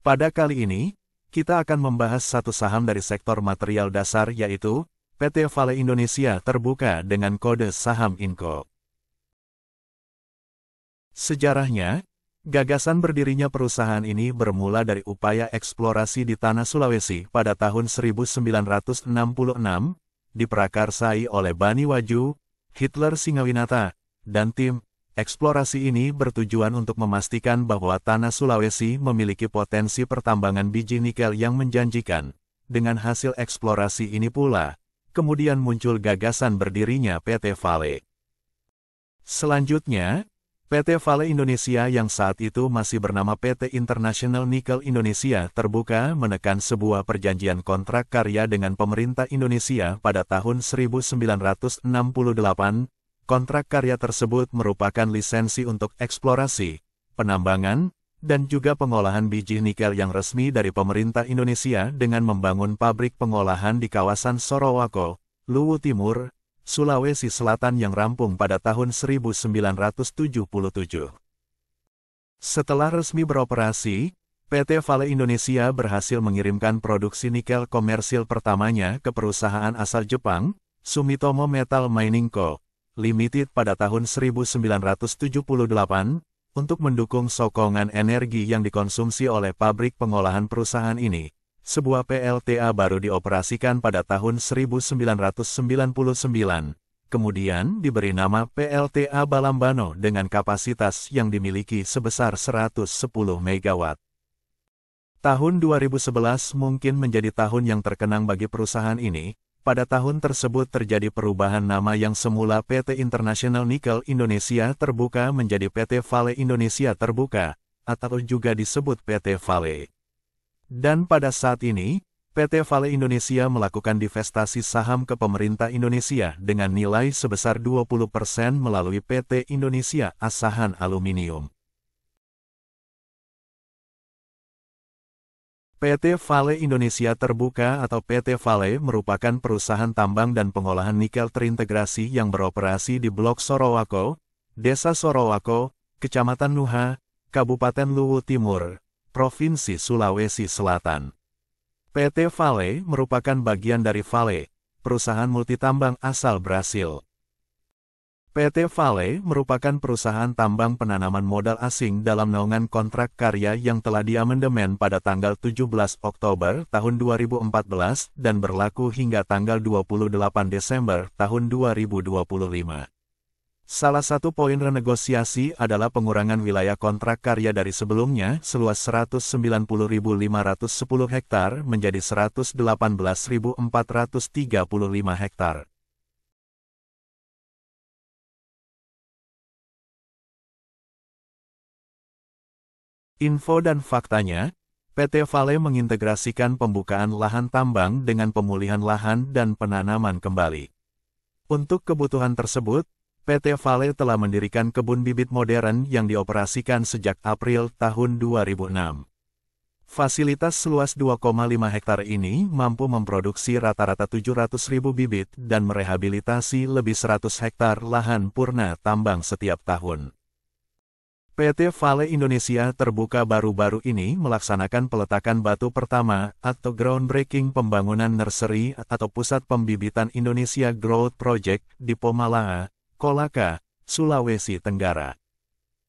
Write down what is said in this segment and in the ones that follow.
Pada kali ini, kita akan membahas satu saham dari sektor material dasar yaitu PT Vale Indonesia Terbuka dengan kode saham INCO. Sejarahnya, gagasan berdirinya perusahaan ini bermula dari upaya eksplorasi di tanah Sulawesi pada tahun 1966, diprakarsai oleh Bani Waju, Hitler Singawinata, dan tim. Eksplorasi ini bertujuan untuk memastikan bahwa tanah Sulawesi memiliki potensi pertambangan biji nikel yang menjanjikan. Dengan hasil eksplorasi ini pula, kemudian muncul gagasan berdirinya PT Vale. Selanjutnya, PT Vale Indonesia yang saat itu masih bernama PT International Nickel Indonesia Terbuka menekan sebuah perjanjian kontrak karya dengan pemerintah Indonesia pada tahun 1968. Kontrak karya tersebut merupakan lisensi untuk eksplorasi, penambangan, dan juga pengolahan biji nikel yang resmi dari pemerintah Indonesia dengan membangun pabrik pengolahan di kawasan Sorowako, Luwu Timur, Sulawesi Selatan yang rampung pada tahun 1977. Setelah resmi beroperasi, PT Vale Indonesia berhasil mengirimkan produksi nikel komersil pertamanya ke perusahaan asal Jepang, Sumitomo Metal Mining Co. Limited pada tahun 1978, untuk mendukung sokongan energi yang dikonsumsi oleh pabrik pengolahan perusahaan ini. Sebuah PLTA baru dioperasikan pada tahun 1999, kemudian diberi nama PLTA Balambano dengan kapasitas yang dimiliki sebesar 110 MW. Tahun 2011 mungkin menjadi tahun yang terkenang bagi perusahaan ini. Pada tahun tersebut terjadi perubahan nama yang semula PT International Nickel Indonesia Terbuka menjadi PT Vale Indonesia Terbuka, atau juga disebut PT Vale. Dan pada saat ini, PT Vale Indonesia melakukan divestasi saham ke pemerintah Indonesia dengan nilai sebesar 20% melalui PT Indonesia Asahan Aluminium. PT Vale Indonesia Terbuka atau PT Vale merupakan perusahaan tambang dan pengolahan nikel terintegrasi yang beroperasi di Blok Sorowako, Desa Sorowako, Kecamatan Nuha, Kabupaten Luwu Timur, Provinsi Sulawesi Selatan. PT Vale merupakan bagian dari Vale, perusahaan multitambang asal Brasil. PT Vale merupakan perusahaan tambang penanaman modal asing dalam naungan kontrak karya yang telah diamandemen pada tanggal 17 Oktober tahun 2014 dan berlaku hingga tanggal 28 Desember tahun 2025. Salah satu poin renegosiasi adalah pengurangan wilayah kontrak karya dari sebelumnya seluas 190.510 hektar menjadi 118.435 hektar. Info dan faktanya, PT Vale mengintegrasikan pembukaan lahan tambang dengan pemulihan lahan dan penanaman kembali. Untuk kebutuhan tersebut, PT Vale telah mendirikan kebun bibit modern yang dioperasikan sejak April tahun 2006. Fasilitas seluas 2,5 hektar ini mampu memproduksi rata-rata 700.000 bibit dan merehabilitasi lebih 100 hektar lahan purna tambang setiap tahun. PT Vale Indonesia Terbuka baru-baru ini melaksanakan peletakan batu pertama atau groundbreaking pembangunan nursery atau Pusat Pembibitan Indonesia Growth Project di Pomalaa, Kolaka, Sulawesi Tenggara.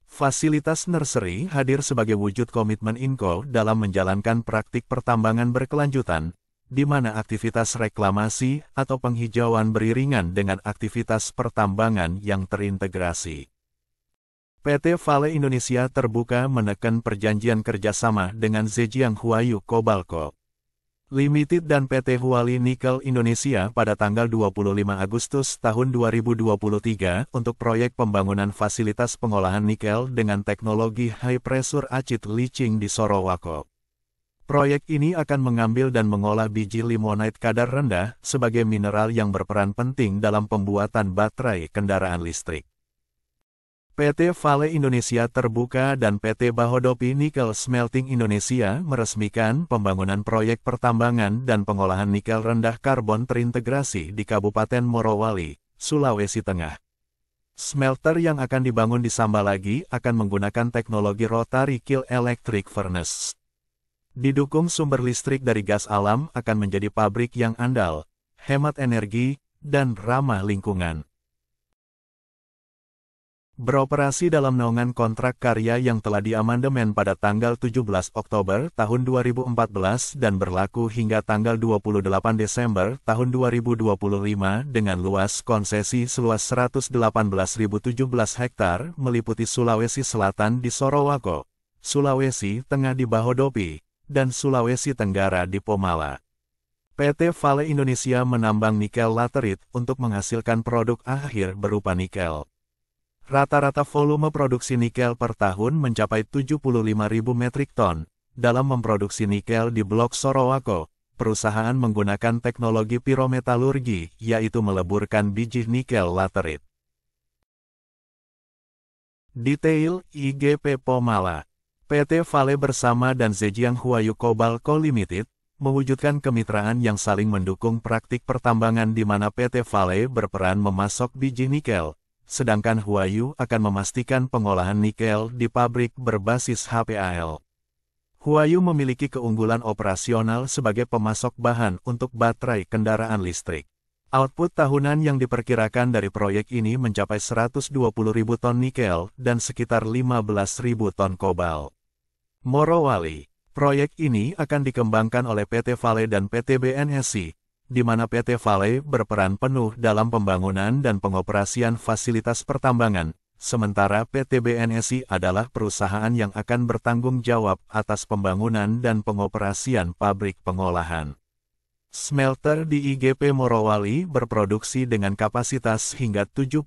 Fasilitas nursery hadir sebagai wujud komitmen INCO dalam menjalankan praktik pertambangan berkelanjutan, di mana aktivitas reklamasi atau penghijauan beriringan dengan aktivitas pertambangan yang terintegrasi. PT Vale Indonesia Terbuka menekan perjanjian kerjasama dengan Zhejiang Huayu Cobalco Limited dan PT Huali Nickel Indonesia pada tanggal 25 Agustus tahun 2023 untuk proyek pembangunan fasilitas pengolahan nikel dengan teknologi high pressure acid leaching di Sorowako. Proyek ini akan mengambil dan mengolah biji limonite kadar rendah sebagai mineral yang berperan penting dalam pembuatan baterai kendaraan listrik. PT Vale Indonesia Terbuka dan PT Bahodopi Nickel Smelting Indonesia meresmikan pembangunan proyek pertambangan dan pengolahan nikel rendah karbon terintegrasi di Kabupaten Morowali, Sulawesi Tengah. Smelter yang akan dibangun di Sambalagi akan menggunakan teknologi rotary kiln electric furnace. Didukung sumber listrik dari gas alam akan menjadi pabrik yang andal, hemat energi, dan ramah lingkungan. Beroperasi dalam naungan kontrak karya yang telah diamandemen pada tanggal 17 Oktober tahun 2014 dan berlaku hingga tanggal 28 Desember tahun 2025 dengan luas konsesi seluas 118.017 hektar meliputi Sulawesi Selatan di Sorowako, Sulawesi Tengah di Bahodopi, dan Sulawesi Tenggara di Pomala. PT Vale Indonesia menambang nikel laterit untuk menghasilkan produk akhir berupa nikel. Rata-rata volume produksi nikel per tahun mencapai 75.000 metrik ton. Dalam memproduksi nikel di Blok Sorowako, perusahaan menggunakan teknologi pirometalurgi, yaitu meleburkan biji nikel laterit. Detail IGP Pomala. PT Vale bersama dan Zhejiang Huayu Cobalt Co Limited mewujudkan kemitraan yang saling mendukung praktik pertambangan di mana PT Vale berperan memasok biji nikel, sedangkan Huayu akan memastikan pengolahan nikel di pabrik berbasis HPAL. Huayu memiliki keunggulan operasional sebagai pemasok bahan untuk baterai kendaraan listrik. Output tahunan yang diperkirakan dari proyek ini mencapai 120.000 ton nikel dan sekitar 15.000 ton kobalt. Morowali. Proyek ini akan dikembangkan oleh PT Vale dan PT BNSI, di mana PT Vale berperan penuh dalam pembangunan dan pengoperasian fasilitas pertambangan, sementara PT BNSI adalah perusahaan yang akan bertanggung jawab atas pembangunan dan pengoperasian pabrik pengolahan. Smelter di IGP Morowali berproduksi dengan kapasitas hingga 73.000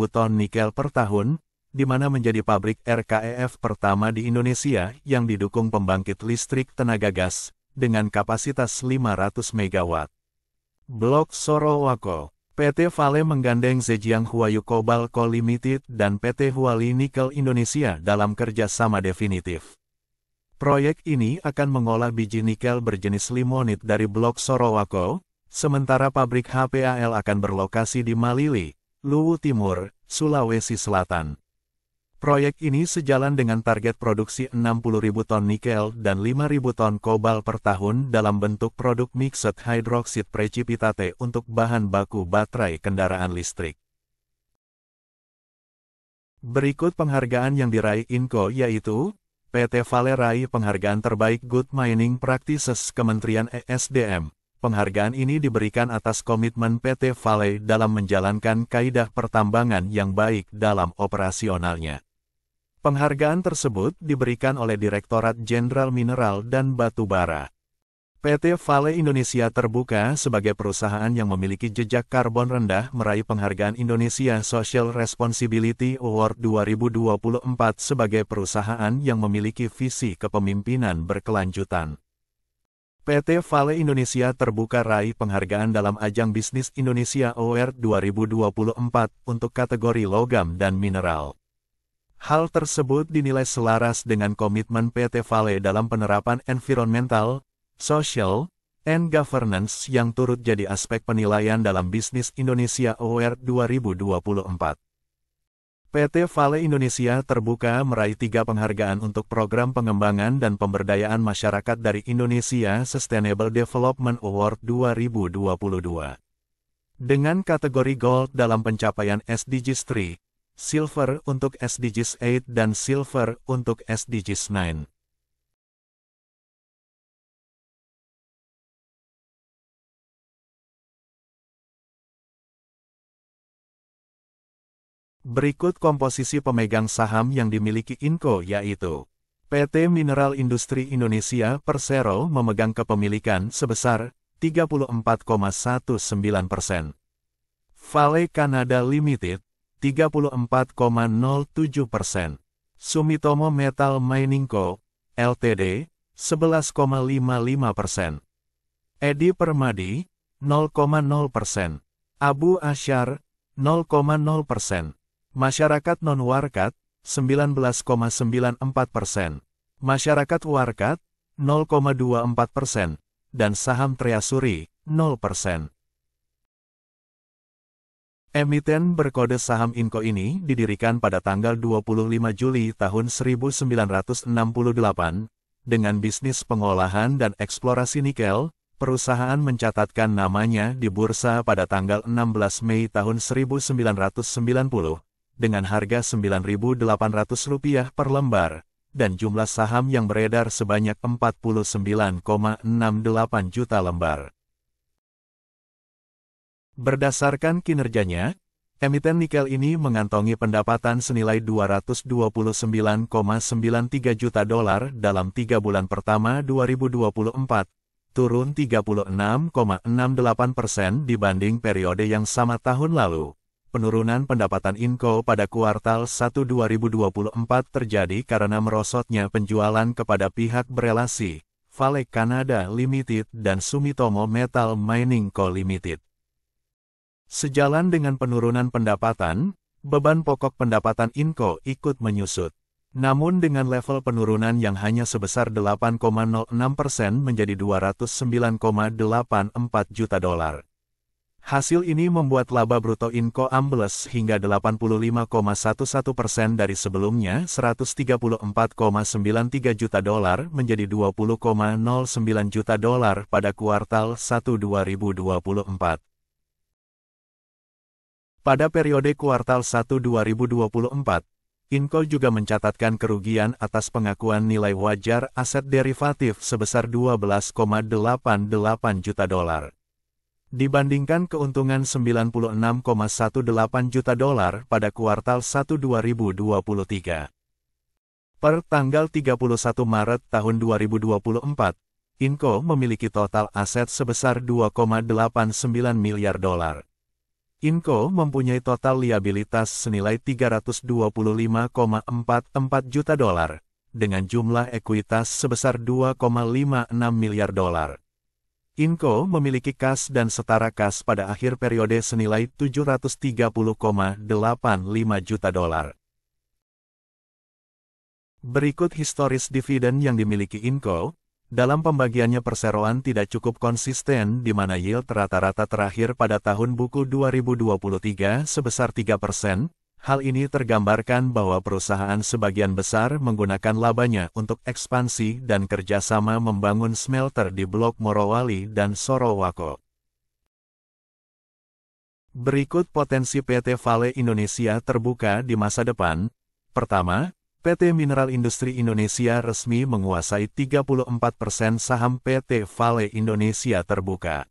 ton nikel per tahun, di mana menjadi pabrik RKEF pertama di Indonesia yang didukung pembangkit listrik tenaga gas, dengan kapasitas 500 MW. Blok Sorowako. PT Vale menggandeng Zhejiang Huayu Cobalt Co Limited dan PT Huali Nickel Indonesia dalam kerjasama definitif. Proyek ini akan mengolah biji nikel berjenis limonit dari Blok Sorowako, sementara pabrik HPAL akan berlokasi di Malili, Luwu Timur, Sulawesi Selatan. Proyek ini sejalan dengan target produksi 60.000 ton nikel dan 5.000 ton kobalt per tahun dalam bentuk produk mixed hydroxide precipitate untuk bahan baku baterai kendaraan listrik. Berikut penghargaan yang diraih Inco yaitu, PT Vale raih penghargaan terbaik Good Mining Practices Kementerian ESDM. Penghargaan ini diberikan atas komitmen PT Vale dalam menjalankan kaidah pertambangan yang baik dalam operasionalnya. Penghargaan tersebut diberikan oleh Direktorat Jenderal Mineral dan Batu Bara. PT Vale Indonesia terbuka sebagai perusahaan yang memiliki jejak karbon rendah meraih penghargaan Indonesia Social Responsibility Award 2024 sebagai perusahaan yang memiliki visi kepemimpinan berkelanjutan. PT Vale Indonesia terbuka raih penghargaan dalam ajang Bisnis Indonesia Award 2024 untuk kategori logam dan mineral. Hal tersebut dinilai selaras dengan komitmen PT Vale dalam penerapan environmental, social, and governance yang turut jadi aspek penilaian dalam Bisnis Indonesia Award 2024. PT Vale Indonesia terbuka meraih 3 penghargaan untuk program pengembangan dan pemberdayaan masyarakat dari Indonesia Sustainable Development Award 2022. Dengan kategori Gold dalam pencapaian SDGs 3, Silver untuk SDGs 8 dan Silver untuk SDGs 9. Berikut komposisi pemegang saham yang dimiliki Inco yaitu PT Mineral Industri Indonesia Persero memegang kepemilikan sebesar 34,19%. Vale Canada Limited 34,07%. Sumitomo Metal Mining Co., Ltd., 11,55%. Edi Permadi, 0,0%. Abu Asyar, 0,0%. Masyarakat non-warkat, 19,94%. Masyarakat warkat, 0,24%. Dan saham Treasury, 0%. Emiten berkode saham Inco ini didirikan pada tanggal 25 Juli tahun 1968, Dengan bisnis pengolahan dan eksplorasi nikel, perusahaan mencatatkan namanya di bursa pada tanggal 16 Mei tahun 1990, dengan harga Rp9.800 per lembar, dan jumlah saham yang beredar sebanyak 49,68 juta lembar. Berdasarkan kinerjanya, emiten nikel ini mengantongi pendapatan senilai $229,93 juta dalam 3 bulan pertama 2024, turun 36,68% dibanding periode yang sama tahun lalu. Penurunan pendapatan Inco pada kuartal 1 2024 terjadi karena merosotnya penjualan kepada pihak berelasi, Vale Canada Limited dan Sumitomo Metal Mining Co. Limited. Sejalan dengan penurunan pendapatan, beban pokok pendapatan Inco ikut menyusut. Namun dengan level penurunan yang hanya sebesar 8,06% menjadi $209,84 juta. Hasil ini membuat laba bruto Inco ambles hingga 85,11% dari sebelumnya $134,93 juta menjadi $20,09 juta pada kuartal 1 2024. Pada periode kuartal 1 2024, Inco juga mencatatkan kerugian atas pengakuan nilai wajar aset derivatif sebesar $12,88 juta. Dibandingkan keuntungan $96,18 juta pada kuartal 1 2023. Per tanggal 31 Maret tahun 2024, Inco memiliki total aset sebesar $2,89 miliar. Inco mempunyai total liabilitas senilai $325,44 juta dengan jumlah ekuitas sebesar $2,56 miliar. Inco memiliki kas dan setara kas pada akhir periode senilai $730,85 juta. Berikut historis dividen yang dimiliki Inco. Dalam pembagiannya perseroan tidak cukup konsisten di mana yield rata-rata terakhir pada tahun buku 2023 sebesar 3%. Hal ini tergambarkan bahwa perusahaan sebagian besar menggunakan labanya untuk ekspansi dan kerjasama membangun smelter di Blok Morowali dan Sorowako. Berikut potensi PT Vale Indonesia terbuka di masa depan. Pertama, PT Mineral Industri Indonesia resmi menguasai 34% saham PT Vale Indonesia terbuka.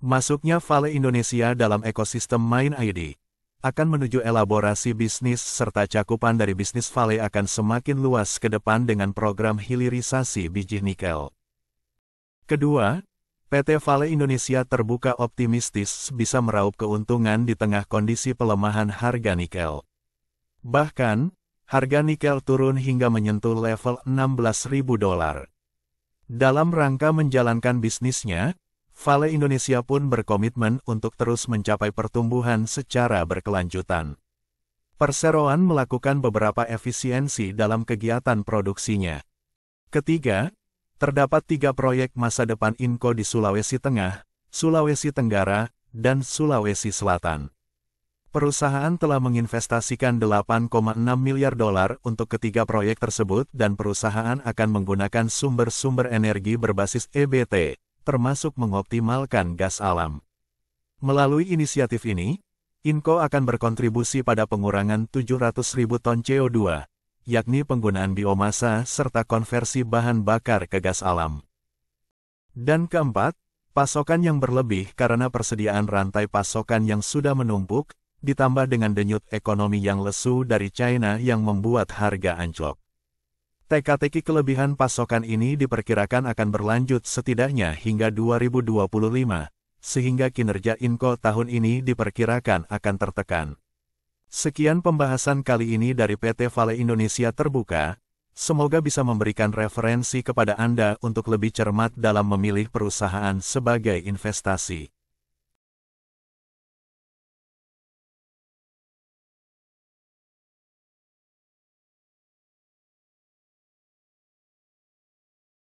Masuknya Vale Indonesia dalam ekosistem MineID akan menuju elaborasi bisnis serta cakupan dari bisnis Vale akan semakin luas ke depan dengan program hilirisasi biji nikel. Kedua, PT Vale Indonesia terbuka optimistis bisa meraup keuntungan di tengah kondisi pelemahan harga nikel. Bahkan, harga nikel turun hingga menyentuh level $16.000. Dalam rangka menjalankan bisnisnya, Vale Indonesia pun berkomitmen untuk terus mencapai pertumbuhan secara berkelanjutan. Perseroan melakukan beberapa efisiensi dalam kegiatan produksinya. Ketiga, terdapat 3 proyek masa depan Inco di Sulawesi Tengah, Sulawesi Tenggara, dan Sulawesi Selatan. Perusahaan telah menginvestasikan $8,6 miliar untuk ketiga proyek tersebut dan perusahaan akan menggunakan sumber-sumber energi berbasis EBT, termasuk mengoptimalkan gas alam. Melalui inisiatif ini, Inco akan berkontribusi pada pengurangan 700.000 ton CO2, yakni penggunaan biomasa serta konversi bahan bakar ke gas alam. Dan keempat, pasokan yang berlebih karena persediaan rantai pasokan yang sudah menumpuk, ditambah dengan denyut ekonomi yang lesu dari China yang membuat harga anjlok. Teka-teki kelebihan pasokan ini diperkirakan akan berlanjut setidaknya hingga 2025, sehingga kinerja Inco tahun ini diperkirakan akan tertekan. Sekian pembahasan kali ini dari PT Vale Indonesia Terbuka, semoga bisa memberikan referensi kepada Anda untuk lebih cermat dalam memilih perusahaan sebagai investasi.